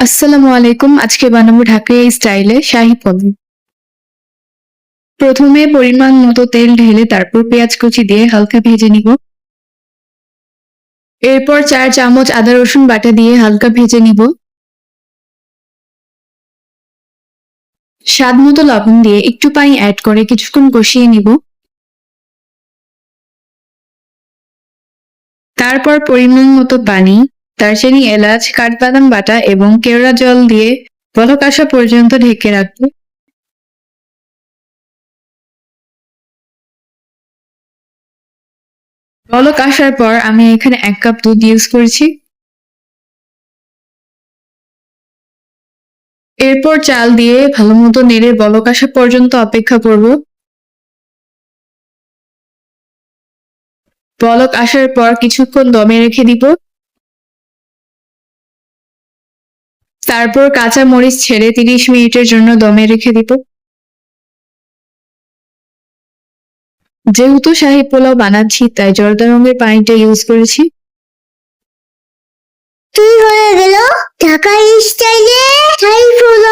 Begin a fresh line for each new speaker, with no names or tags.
আসসালামু আলাইকুম। আজকে বানাবো ঢাকাই স্টাইলে শাহী পনির। প্রথমে পরিমাণ মতো তেল ঢেলে তারপর পেঁয়াজ কুচি দিয়ে হালকা ভেজে নিব। এরপর 4 চামচ আদা রসুন বাটা দিয়ে হালকা ভেজে নিব। স্বাদ মতো লবণ দিয়ে একটু পানি অ্যাড করে কিছুক্ষণ কষিয়ে নিব। তারপর পরিমাণ মতো পানি, দারচিনি, এলাচ, কাঠবাদাম বাটা এবং কেওড়া জল দিয়ে বলক আসা পর্যন্ত ঢেকে রাখবো। বলক আসার পর আমি এখানে 1 কাপ দুধ ইউজ করেছি। এরপর চাল দিয়ে ভালোমতো নেড়ে বলক আসা পর্যন্ত অপেক্ষা করব। বলক আসার পর কিছুক্ষণ দমে রেখে দিব। তারপর কাঁচা মরিচ ছেড়ে 30 মিনিটের জন্য দমে রেখে দিব। যেহেতু শাহী পোলাও বানাচ্ছি তাই জর্দা রঙের পানিটা ইউজ করেছি।
কি হয়ে গেল ঢাকাই স্টাইলে শাহী পোলাও।